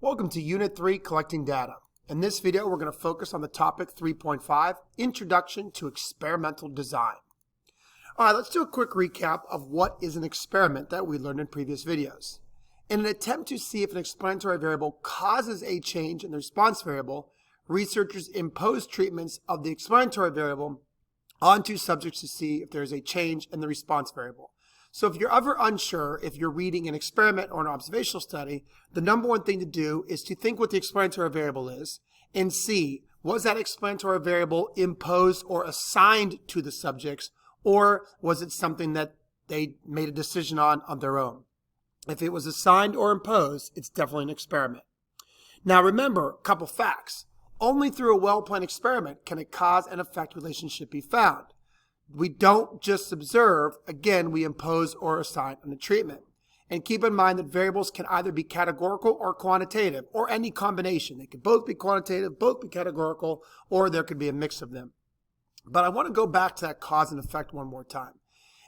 Welcome to Unit 3, Collecting Data. In this video, we're going to focus on the topic 3.5, Introduction to Experimental Design. All right, let's do a quick recap of what is an experiment that we learned in previous videos. In an attempt to see if an explanatory variable causes a change in the response variable, researchers impose treatments of the explanatory variable onto subjects to see if there is a change in the response variable. So if you're ever unsure if you're reading an experiment or an observational study, the number one thing to do is to think what the explanatory variable is and see, was that explanatory variable imposed or assigned to the subjects, or was it something that they made a decision on their own? If it was assigned or imposed, it's definitely an experiment. Now remember, a couple facts. Only through a well-planned experiment can a cause and effect relationship be found. We don't just observe, again, we impose or assign on the treatment. And keep in mind that variables can either be categorical or quantitative, or any combination. They could both be quantitative, both be categorical, or there could be a mix of them. But I want to go back to that cause and effect one more time.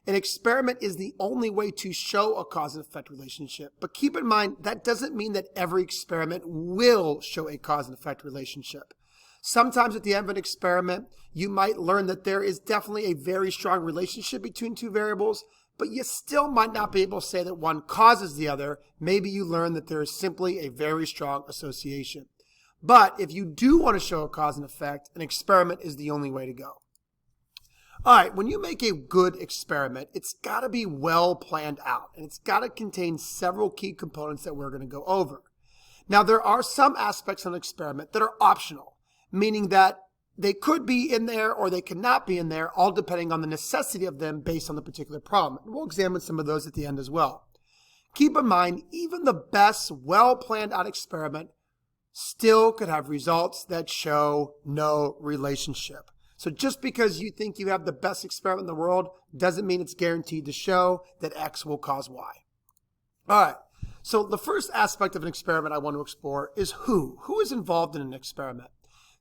An experiment is the only way to show a cause and effect relationship. But keep in mind, that doesn't mean that every experiment will show a cause and effect relationship. Sometimes at the end of an experiment, you might learn that there is definitely a very strong relationship between two variables, but you still might not be able to say that one causes the other. Maybe you learn that there is simply a very strong association. But if you do want to show a cause and effect, an experiment is the only way to go. All right, when you make a good experiment, it's got to be well planned out, and it's got to contain several key components that we're going to go over. Now, there are some aspects of an experiment that are optional, meaning that they could be in there or they cannot be in there, all depending on the necessity of them based on the particular problem. And we'll examine some of those at the end as well. Keep in mind, even the best, well-planned out experiment still could have results that show no relationship. So just because you think you have the best experiment in the world doesn't mean it's guaranteed to show that X will cause Y. All right, so the first aspect of an experiment I want to explore is who. Who is involved in an experiment?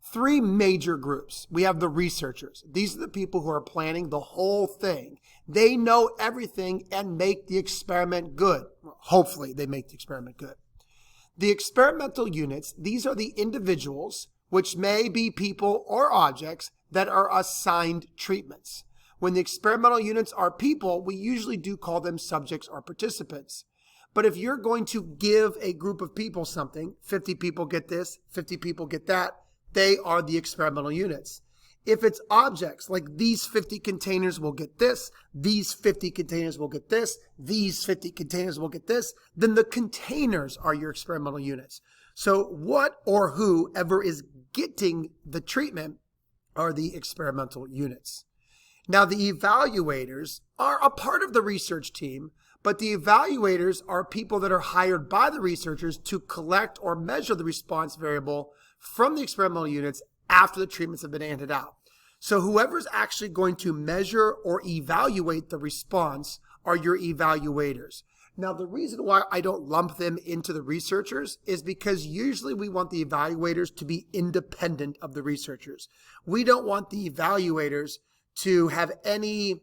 Three major groups. We have the researchers. These are the people who are planning the whole thing. They know everything and make the experiment good. Hopefully they make the experiment good. The experimental units, these are the individuals, which may be people or objects, that are assigned treatments. When the experimental units are people, we usually do call them subjects or participants. But if you're going to give a group of people something, 50 people get this, 50 people get that, they are the experimental units. If it's objects, like these 50 containers will get this, these 50 containers will get this, these 50 containers will get this, then the containers are your experimental units. So what or whoever is getting the treatment are the experimental units. Now the evaluators are a part of the research team, but the evaluators are people that are hired by the researchers to collect or measure the response variable from the experimental units after the treatments have been handed out. So whoever's actually going to measure or evaluate the response are your evaluators. Now the reason why I don't lump them into the researchers is because usually we want the evaluators to be independent of the researchers. We don't want the evaluators to have any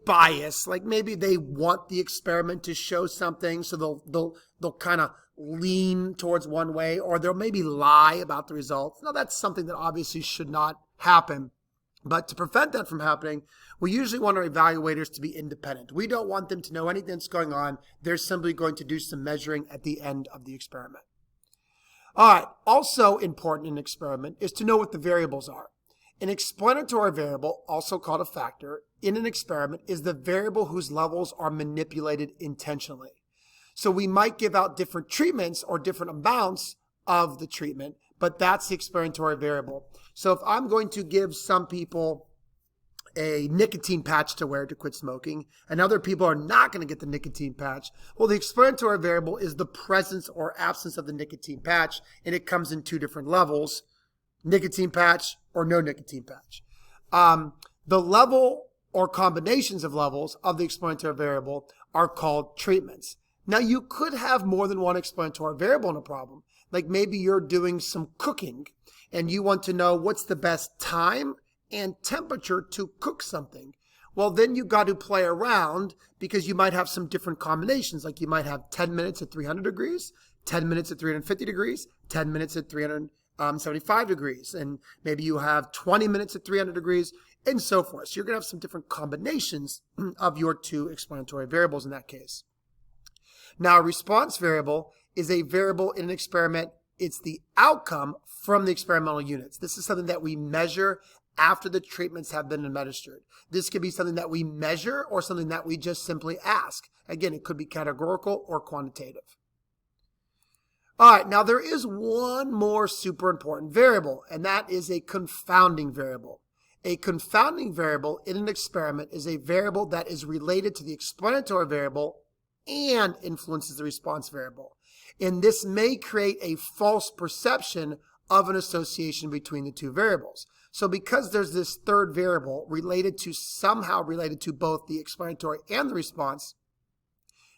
bias, like maybe they want the experiment to show something, so they'll kind of lean towards one way, or they'll maybe lie about the results. Now that's something that obviously should not happen, but to prevent that from happening, we usually want our evaluators to be independent. We don't want them to know anything that's going on. They're simply going to do some measuring at the end of the experiment. All right, also important in an experiment is to know what the variables are. An explanatory variable, also called a factor, in an experiment is the variable whose levels are manipulated intentionally. So we might give out different treatments or different amounts of the treatment, but that's the explanatory variable. So if I'm going to give some people a nicotine patch to wear to quit smoking, and other people are not going to get the nicotine patch, well, the explanatory variable is the presence or absence of the nicotine patch, and it comes in two different levels, nicotine patch or no nicotine patch. The level or combinations of levels of the explanatory variable are called treatments. Now, you could have more than one explanatory variable in a problem. Like maybe you're doing some cooking and you want to know what's the best time and temperature to cook something. Well, then you got to play around because you might have some different combinations. Like you might have 10 minutes at 300 degrees, 10 minutes at 350 degrees, 10 minutes at 375 degrees, and maybe you have 20 minutes at 300 degrees, and so forth. So you're going to have some different combinations of your two explanatory variables in that case. Now, a response variable is a variable in an experiment. It's the outcome from the experimental units. This is something that we measure after the treatments have been administered. This could be something that we measure or something that we just simply ask. Again, it could be categorical or quantitative. All right, now there is one more super important variable, and that is a confounding variable. A confounding variable in an experiment is a variable that is related to the explanatory variable and influences the response variable. And this may create a false perception of an association between the two variables. So because there's this third variable somehow related to both the explanatory and the response,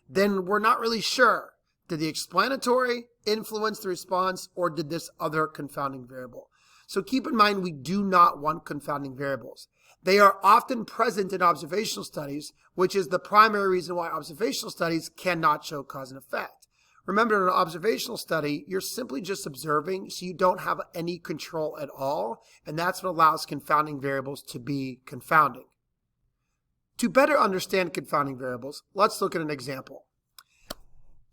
then we're not really sure. Did the explanatory influence the response, or did this other confounding variable? So keep in mind, we do not want confounding variables. They are often present in observational studies, which is the primary reason why observational studies cannot show cause and effect. Remember, in an observational study, you're simply just observing, so you don't have any control at all, and that's what allows confounding variables to be confounding. To better understand confounding variables, let's look at an example.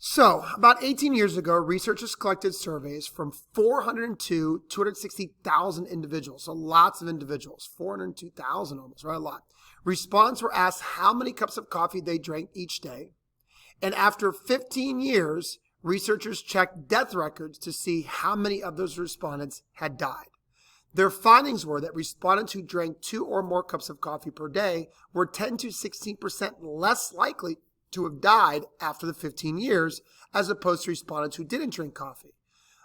So, about 18 years ago, researchers collected surveys from 260,000 individuals, so lots of individuals, 402,000 almost, right? A lot. Respondents were asked how many cups of coffee they drank each day, and after 15 years, researchers checked death records to see how many of those respondents had died. Their findings were that respondents who drank 2 or more cups of coffee per day were 10 to 16% less likely to have died after the 15 years as opposed to respondents who didn't drink coffee.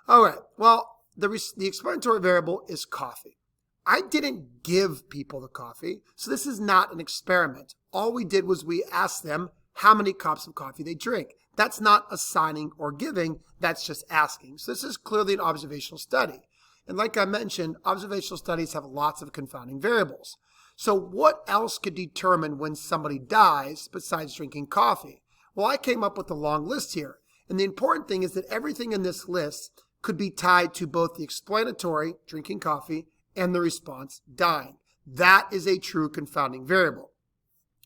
All right, well, the explanatory variable is coffee. I didn't give people the coffee, so this is not an experiment. All we did was we asked them how many cups of coffee they drink. That's not assigning or giving, that's just asking. So this is clearly an observational study. And like I mentioned, observational studies have lots of confounding variables. So what else could determine when somebody dies besides drinking coffee? Well, I came up with a long list here. And the important thing is that everything in this list could be tied to both the explanatory, drinking coffee, and the response, dying. That is a true confounding variable.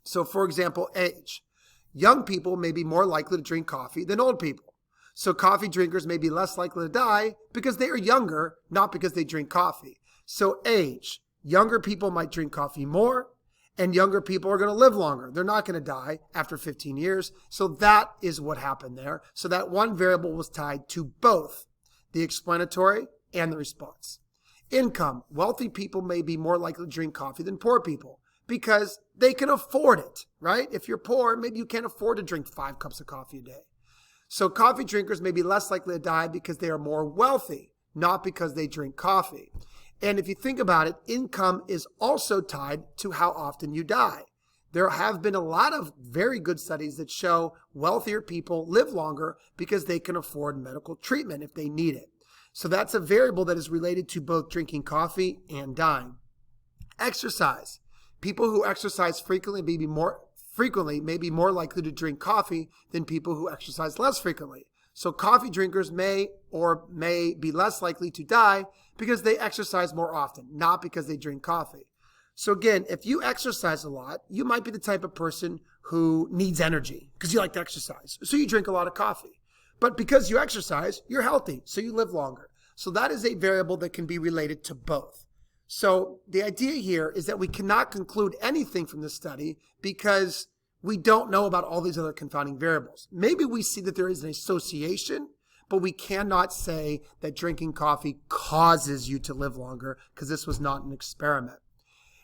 So for example, age. Young people may be more likely to drink coffee than old people. So coffee drinkers may be less likely to die because they are younger, not because they drink coffee. So age. Younger people might drink coffee more, and younger people are going to live longer. They're not going to die after 15 years. So that is what happened there. So that one variable was tied to both the explanatory and the response. Income. Wealthy people may be more likely to drink coffee than poor people because they can afford it, right? If you're poor, maybe you can't afford to drink 5 cups of coffee a day. So coffee drinkers may be less likely to die because they are more wealthy, not because they drink coffee. And if you think about it, income is also tied to how often you die. There have been a lot of very good studies that show wealthier people live longer because they can afford medical treatment if they need it. So that's a variable that is related to both drinking coffee and dying. Exercise. People who exercise frequently may be more likely to drink coffee than people who exercise less frequently. So coffee drinkers may be less likely to die because they exercise more often, not because they drink coffee. So again, if you exercise a lot, you might be the type of person who needs energy because you like to exercise. So you drink a lot of coffee. But because you exercise, you're healthy, so you live longer. So that is a variable that can be related to both. So the idea here is that we cannot conclude anything from this study because we don't know about all these other confounding variables. Maybe we see that there is an association, but we cannot say that drinking coffee causes you to live longer because this was not an experiment.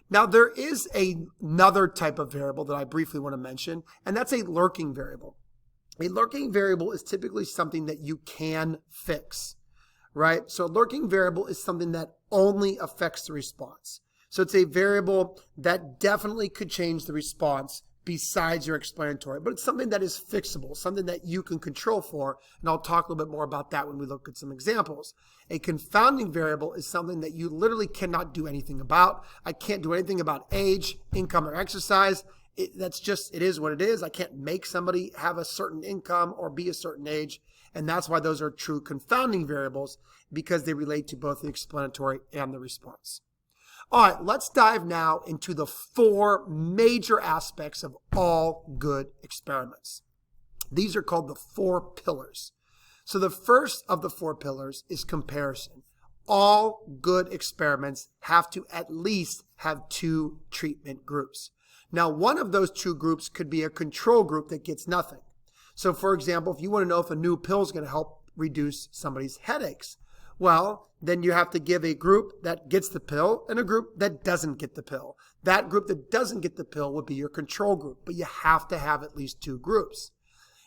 Now, there is another type of variable that I briefly want to mention, and that's a lurking variable. A lurking variable is typically something that you can fix, right? So a lurking variable is something that only affects the response. So it's a variable that definitely could change the response besides your explanatory, but it's something that is fixable, something that you can control for, and I'll talk a little bit more about that when we look at some examples. A confounding variable is something that you literally cannot do anything about. I can't do anything about age, income, or exercise. It is what it is. I can't make somebody have a certain income or be a certain age, And that's why those are true confounding variables, because they relate to both the explanatory and the response. All right, let's dive now into the 4 major aspects of all good experiments. These are called the 4 pillars. So the first of the 4 pillars is comparison. All good experiments have to at least have 2 treatment groups. Now, one of those 2 groups could be a control group that gets nothing. So for example, if you want to know if a new pill is going to help reduce somebody's headaches, well, then you have to give a group that gets the pill and a group that doesn't get the pill. That group that doesn't get the pill would be your control group, but you have to have at least 2 groups.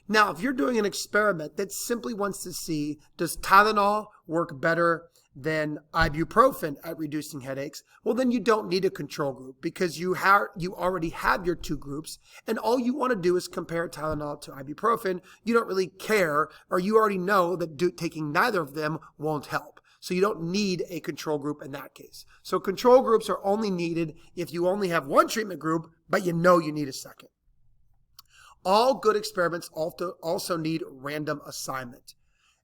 Now, if you're doing an experiment that simply wants to see, does Tylenol work better than ibuprofen at reducing headaches, well, then you don't need a control group, because you already have your 2 groups, and all you want to do is compare Tylenol to ibuprofen. You don't really care, or you already know that taking neither of them won't help. So you don't need a control group in that case. So control groups are only needed if you only have 1 treatment group, but you know you need a second. All good experiments also need random assignment.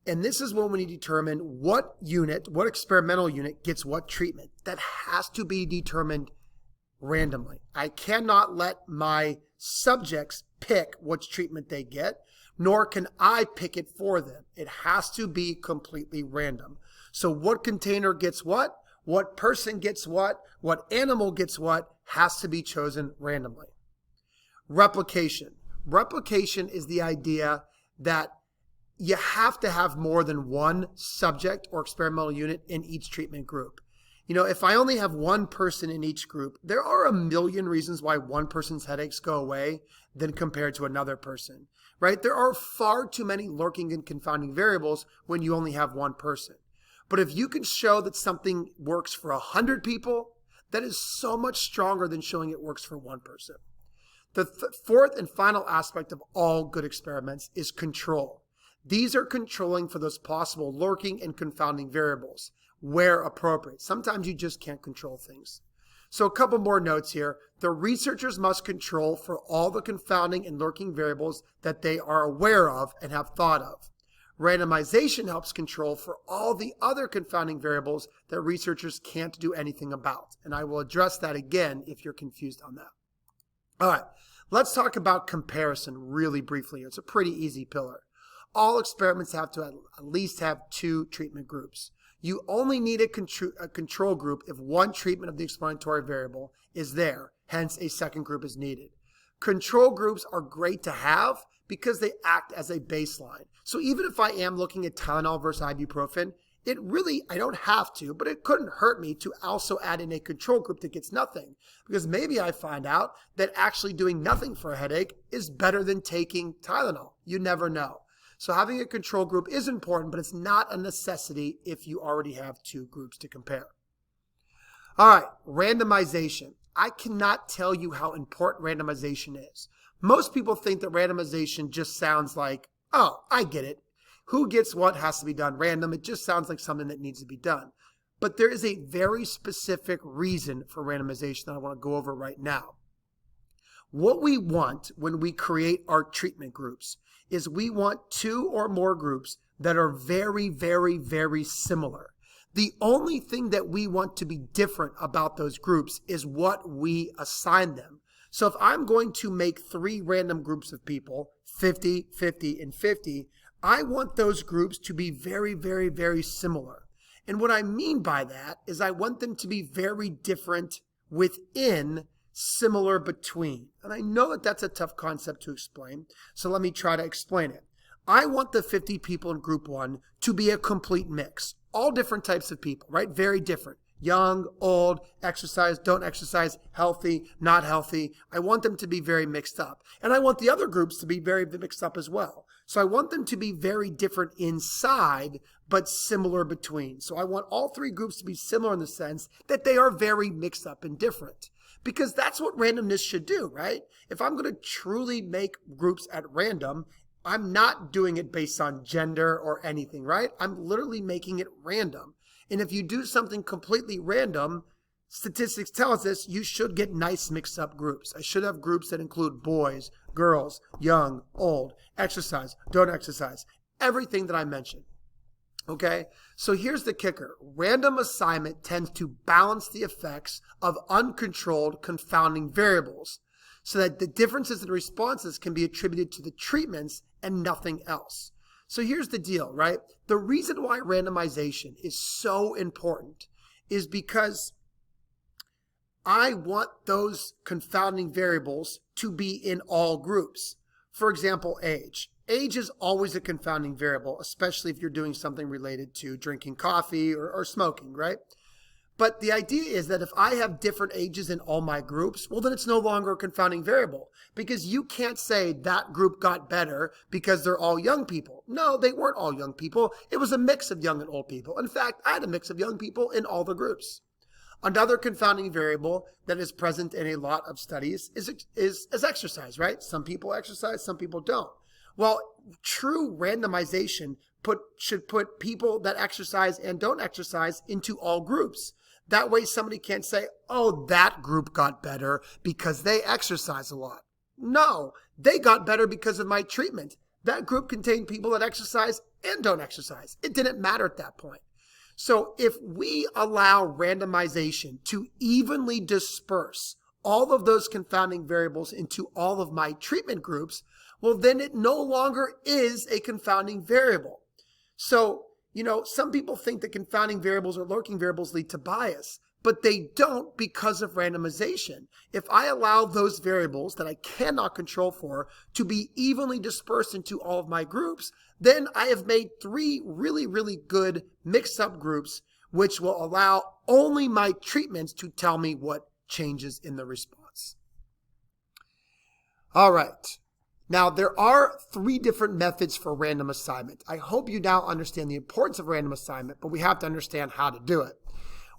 And this is when we determine what experimental unit gets what treatment. That has to be determined randomly. I cannot let my subjects pick which treatment they get, nor can I pick it for them. It has to be completely random. So what container gets what person gets what animal gets what, has to be chosen randomly. Replication. Replication is the idea that you have to have more than 1 subject or experimental unit in each treatment group. You know, if I only have 1 person in each group, there are a million reasons why one person's headaches go away than compared to another person, right? There are far too many lurking and confounding variables when you only have 1 person. But if you can show that something works for 100 people, that is so much stronger than showing it works for 1 person. The 4th and final aspect of all good experiments is control. These are controlling for those possible lurking and confounding variables where appropriate. Sometimes you just can't control things. So a couple more notes here. The researchers must control for all the confounding and lurking variables that they are aware of and have thought of. Randomization helps control for all the other confounding variables that researchers can't do anything about. And I will address that again if you're confused on that. All right, let's talk about comparison really briefly. It's a pretty easy pillar. All experiments have to at least have 2 treatment groups. You only need a control group if 1 treatment of the explanatory variable is there, hence a second group is needed. Control groups are great to have because they act as a baseline. So even if I am looking at Tylenol versus ibuprofen, I don't have to, but it couldn't hurt me to also add in a control group that gets nothing, because maybe I find out that actually doing nothing for a headache is better than taking Tylenol. You never know. So having a control group is important, but it's not a necessity if you already have 2 groups to compare. All right, randomization. I cannot tell you how important randomization is. Most people think that randomization just sounds like, oh, I get it. Who gets what has to be done random. It just sounds like something that needs to be done. But there is a very specific reason for randomization that I want to go over right now. What we want when we create our treatment groups is we want 2 or more groups that are very, very, very similar. The only thing that we want to be different about those groups is what we assign them. So if I'm going to make 3 random groups of people, 50, 50, and 50, I want those groups to be very, very, very similar. And what I mean by that is I want them to be very different within, similar between. And I know that that's a tough concept to explain, so let me try to explain it. I want the 50 people in group 1 to be a complete mix. All different types of people, right? Very different. Young, old, exercise, don't exercise, healthy, not healthy. I want them to be very mixed up. And I want the other groups to be very mixed up as well. So I want them to be very different inside, but similar between. So I want all 3 groups to be similar in the sense that they are very mixed up and different. Because that's what randomness should do, right? If I'm going to truly make groups at random, I'm not doing it based on gender or anything, right? I'm literally making it random. And if you do something completely random, statistics tell us this, you should get nice mixed up groups. I should have groups that include boys, girls, young, old, exercise, don't exercise. everything that I mentioned. Okay, so here's the kicker. Random assignment tends to balance the effects of uncontrolled confounding variables so that the differences in responses can be attributed to the treatments and nothing else. So here's the deal, right? The reason why randomization is so important is because I want those confounding variables to be in all groups. For example, age. Age is always a confounding variable, especially if you're doing something related to drinking coffee or smoking, right? But the idea is that if I have different ages in all my groups, well, then it's no longer a confounding variable because you can't say that group got better because they're all young people. No, they weren't all young people. It was a mix of young and old people. In fact, I had a mix of young people in all the groups. Another confounding variable that is present in a lot of studies is exercise, right? Some people exercise, some people don't. Well, true randomization should put people that exercise and don't exercise into all groups. That way somebody can't say, oh, that group got better because they exercise a lot. No, they got better because of my treatment. That group contained people that exercise and don't exercise. It didn't matter at that point. So if we allow randomization to evenly disperse all of those confounding variables into all of my treatment groups, well, then it no longer is a confounding variable. So, some people think that confounding variables or lurking variables lead to bias, but they don't because of randomization. If I allow those variables that I cannot control for to be evenly dispersed into all of my groups, then I have made 3 really, really good mixed up groups, which will allow only my treatments to tell me what changes in the response. All right. Now, there are 3 different methods for random assignment. I hope you now understand the importance of random assignment, but we have to understand how to do it.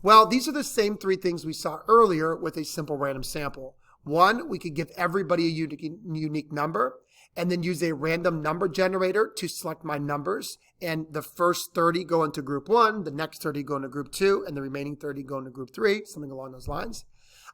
Well, these are the same 3 things we saw earlier with a simple random sample. 1, we could give everybody a unique number and then use a random number generator to select my numbers. And the first 30 go into group 1, the next 30 go into group 2, and the remaining 30 go into group 3, something along those lines.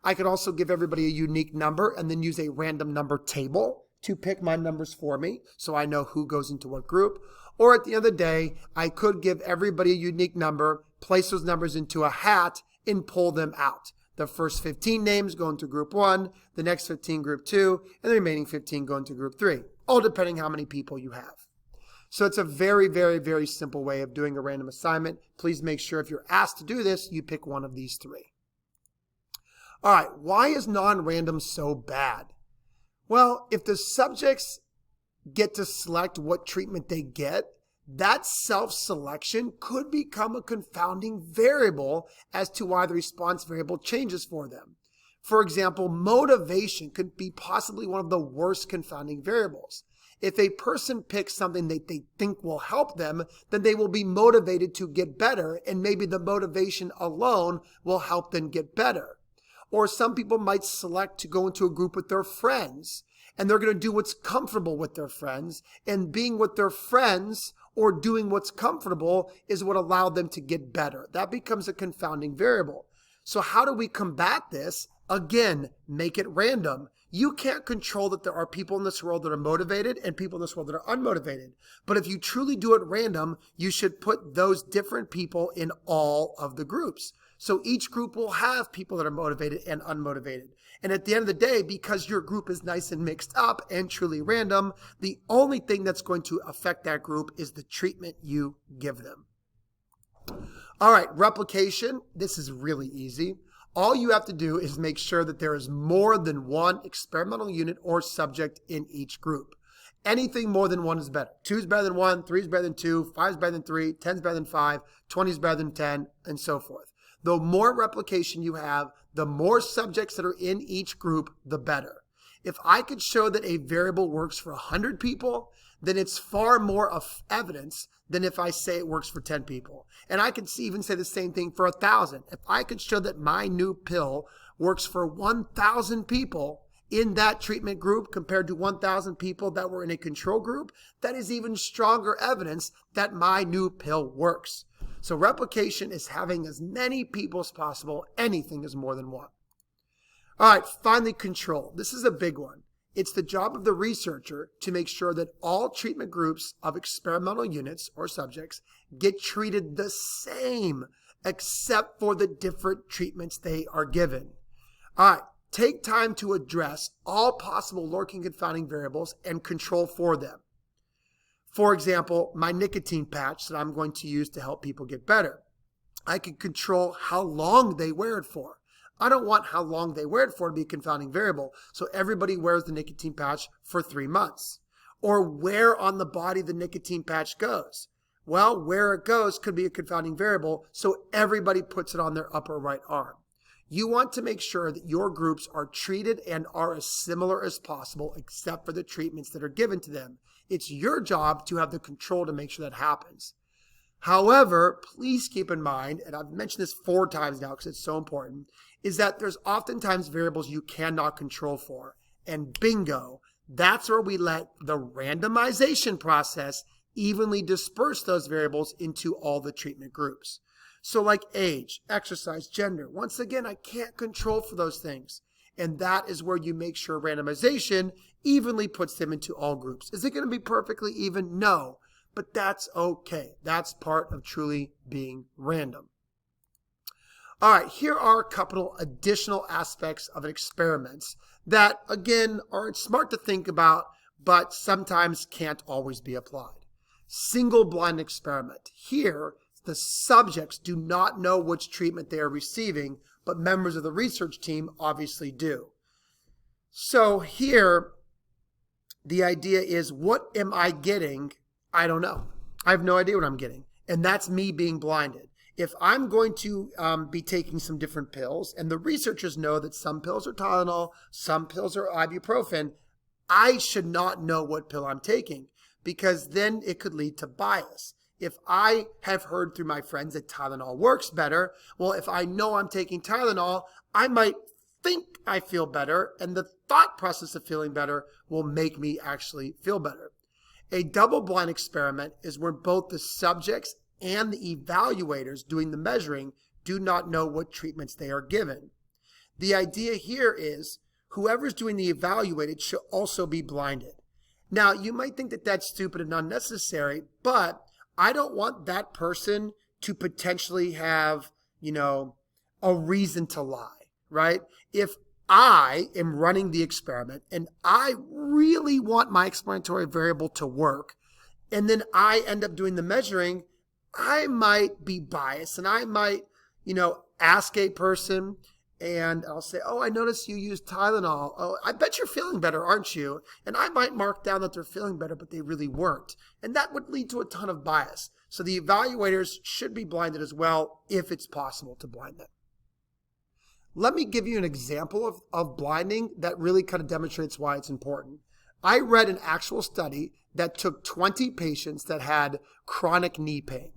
I could also give everybody a unique number and then use a random number table to pick my numbers for me so I know who goes into what group. Or at the end of the day, I could give everybody a unique number, place those numbers into a hat, and pull them out. The first 15 names go into group 1, the next 15 group 2, and the remaining 15 go into group 3, all depending how many people you have. So it's a very, very, very simple way of doing a random assignment. Please make sure if you're asked to do this, you pick one of these 3. All right, why is non-random so bad? Well, if the subjects get to select what treatment they get, that self-selection could become a confounding variable as to why the response variable changes for them. For example, motivation could be possibly one of the worst confounding variables. If a person picks something that they think will help them, then they will be motivated to get better, and maybe the motivation alone will help them get better. Or some people might select to go into a group with their friends, and they're going to do what's comfortable with their friends, and being with their friends or doing what's comfortable is what allowed them to get better. That becomes a confounding variable. So how do we combat this? Again, make it random. You can't control that there are people in this world that are motivated and people in this world that are unmotivated. But if you truly do it random, you should put those different people in all of the groups. So each group will have people that are motivated and unmotivated. And at the end of the day, because your group is nice and mixed up and truly random, the only thing that's going to affect that group is the treatment you give them. All right, replication. This is really easy. All you have to do is make sure that there is more than one experimental unit or subject in each group. Anything more than 1 is better. 2 is better than 1, 3 is better than 2, 5 is better than 3, 10 is better than 5, 20 is better than 10, and so forth. The more replication you have, the more subjects that are in each group, the better. If I could show that a variable works for 100 people, then it's far more of evidence than if I say it works for 10 people. And I could even say the same thing for 1,000. If I could show that my new pill works for 1,000 people in that treatment group compared to 1,000 people that were in a control group, that is even stronger evidence that my new pill works. So replication is having as many people as possible. Anything is more than 1. All right, finally, control. This is a big one. It's the job of the researcher to make sure that all treatment groups of experimental units or subjects get treated the same, except for the different treatments they are given. All right, take time to address all possible lurking confounding variables and control for them. For example, my nicotine patch that I'm going to use to help people get better. I can control how long they wear it for. I don't want how long they wear it for to be a confounding variable, so everybody wears the nicotine patch for 3 months. Or where on the body the nicotine patch goes. Well, where it goes could be a confounding variable, so everybody puts it on their upper right arm. You want to make sure that your groups are treated and are as similar as possible, except for the treatments that are given to them. It's your job to have the control to make sure that happens. However, please keep in mind, and I've mentioned this 4 times now because it's so important, is that there's oftentimes variables you cannot control for. And bingo, that's where we let the randomization process evenly disperse those variables into all the treatment groups. So like age, exercise, gender, once again, I can't control for those things. And that is where you make sure randomization evenly puts them into all groups. Is it going to be perfectly even? No. But that's okay. That's part of truly being random. All right, here are a couple additional aspects of an experiment that, again, are smart to think about, but sometimes can't always be applied. Single blind experiment. Here, the subjects do not know which treatment they are receiving, but members of the research team obviously do. So here, the idea is, what am I getting? I don't know. I have no idea what I'm getting. And that's me being blinded. If I'm going to be taking some different pills, and the researchers know that some pills are Tylenol, some pills are ibuprofen, I should not know what pill I'm taking, because then it could lead to bias. If I have heard through my friends that Tylenol works better, well, if I know I'm taking Tylenol, I might think I feel better, and the thought process of feeling better will make me actually feel better. A double-blind experiment is where both the subjects and the evaluators doing the measuring do not know what treatments they are given. The idea here is whoever's doing the evaluated should also be blinded. Now, you might think that that's stupid and unnecessary, but I don't want that person to potentially have, a reason to lie, right? If I am running the experiment and I really want my explanatory variable to work, and then I end up doing the measuring, I might be biased and I might, ask a person and I'll say, oh, I noticed you used Tylenol. Oh, I bet you're feeling better, aren't you? And I might mark down that they're feeling better, but they really weren't. And that would lead to a ton of bias. So the evaluators should be blinded as well, if it's possible to blind them. Let me give you an example of blinding that really kind of demonstrates why it's important. I read an actual study that took 20 patients that had chronic knee pain.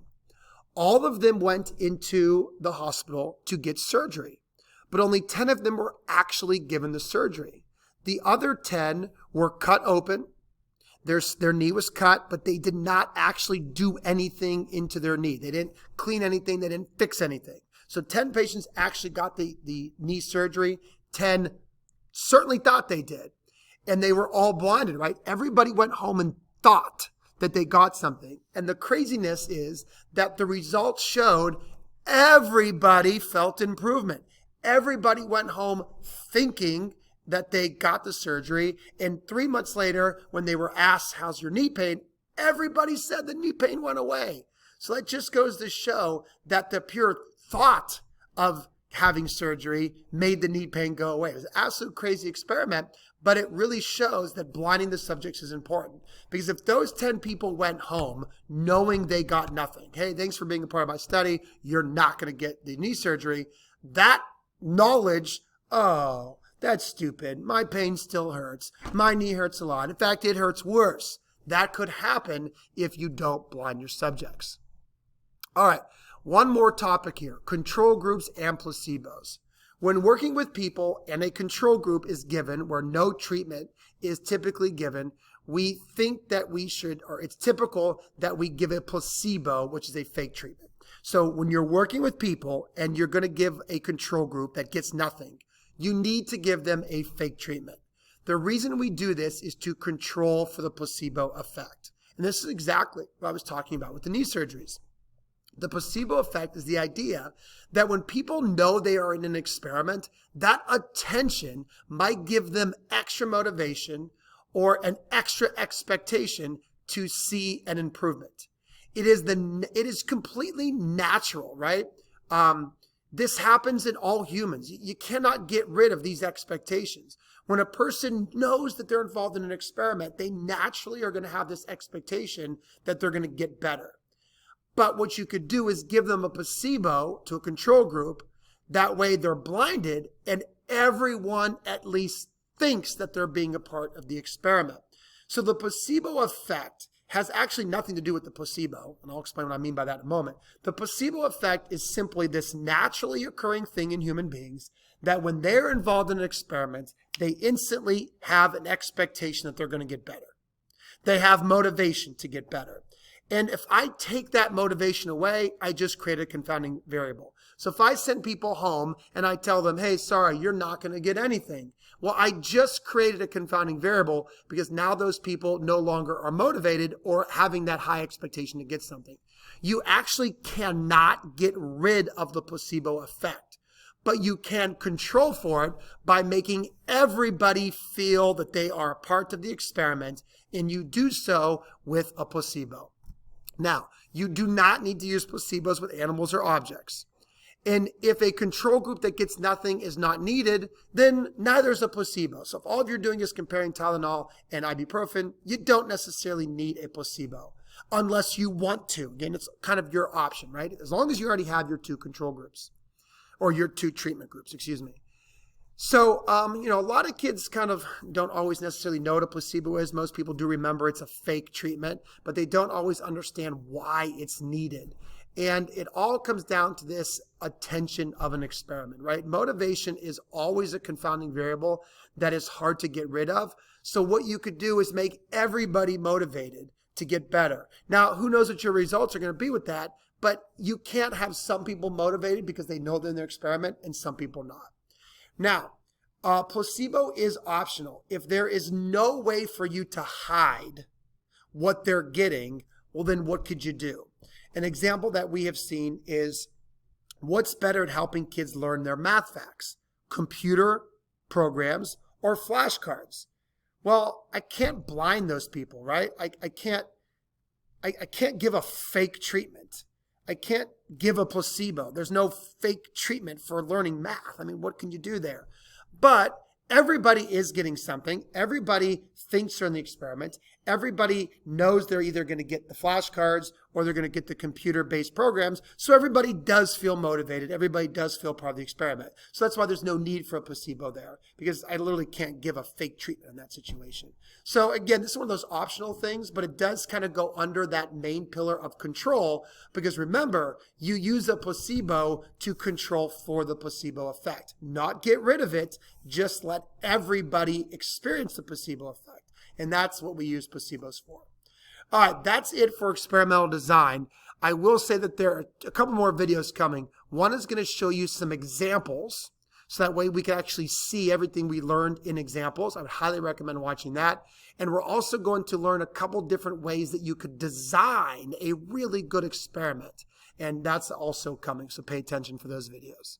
All of them went into the hospital to get surgery, but only 10 of them were actually given the surgery. The other 10 were cut open. Their knee was cut, but they did not actually do anything into their knee. They didn't clean anything. They didn't fix anything. So 10 patients actually got the knee surgery. 10 certainly thought they did. And they were all blinded, right? Everybody went home and thought that they got something. And the craziness is that the results showed everybody felt improvement. Everybody went home thinking that they got the surgery. And 3 months later, when they were asked, how's your knee pain? Everybody said the knee pain went away. So that just goes to show that the pure thought of having surgery made the knee pain go away. It was an absolute crazy experiment, but it really shows that blinding the subjects is important. Because if those 10 people went home knowing they got nothing, hey, thanks for being a part of my study, you're not going to get the knee surgery, that knowledge, oh, that's stupid. My pain still hurts. My knee hurts a lot. In fact, it hurts worse. That could happen if you don't blind your subjects. All right, one more topic here, control groups and placebos. When working with people and a control group is given where no treatment is typically given, we think that we should, or it's typical that we give a placebo, which is a fake treatment. So when you're working with people and you're going to give a control group that gets nothing, you need to give them a fake treatment. The reason we do this is to control for the placebo effect. And this is exactly what I was talking about with the knee surgeries. The placebo effect is the idea that when people know they are in an experiment, that attention might give them extra motivation or an extra expectation to see an improvement. It is completely natural, right? This happens in all humans. You cannot get rid of these expectations. When a person knows that they're involved in an experiment, they naturally are going to have this expectation that they're going to get better. But what you could do is give them a placebo to a control group. That way they're blinded and everyone at least thinks that they're being a part of the experiment. So the placebo effect has actually nothing to do with the placebo, and I'll explain what I mean by that in a moment. The placebo effect is simply this naturally occurring thing in human beings that when they're involved in an experiment, they instantly have an expectation that they're going to get better. They have motivation to get better. And if I take that motivation away, I just create a confounding variable. So if I send people home and I tell them, hey, sorry, you're not going to get anything. Well, I just created a confounding variable because now those people no longer are motivated or having that high expectation to get something. You actually cannot get rid of the placebo effect, but you can control for it by making everybody feel that they are a part of the experiment, and you do so with a placebo. Now, you do not need to use placebos with animals or objects. And if a control group that gets nothing is not needed, then neither is a placebo. So if all you're doing is comparing Tylenol and ibuprofen, you don't necessarily need a placebo unless you want to. Again, it's kind of your option, right? As long as you already have your two control groups or your two treatment groups, excuse me. So, a lot of kids kind of don't always necessarily know what a placebo is. Most people do remember it's a fake treatment, but they don't always understand why it's needed. And it all comes down to this attention of an experiment, right? Motivation is always a confounding variable that is hard to get rid of. So what you could do is make everybody motivated to get better. Now, who knows what your results are going to be with that, but you can't have some people motivated because they know they're in their experiment and some people not. Now, placebo is optional. If there is no way for you to hide what they're getting, well, then what could you do? An example that we have seen is what's better at helping kids learn their math facts? Computer programs or flashcards? Well, I can't blind those people, right? I can't give a fake treatment. I can't give a placebo. There's no fake treatment for learning math. I mean, what can you do there? But everybody is getting something. Everybody thinks they're in the experiment. Everybody knows they're either going to get the flashcards or they're going to get the computer-based programs. So everybody does feel motivated. Everybody does feel part of the experiment. So that's why there's no need for a placebo there, because I literally can't give a fake treatment in that situation. So again, this is one of those optional things, but it does kind of go under that main pillar of control, because remember, you use a placebo to control for the placebo effect. Not get rid of it, just let everybody experience the placebo effect. And that's what we use placebos for. All right, that's it for experimental design. I will say that there are a couple more videos coming. One is going to show you some examples, so that way we can actually see everything we learned in examples. I would highly recommend watching that. And we're also going to learn a couple different ways that you could design a really good experiment. And that's also coming, so pay attention for those videos.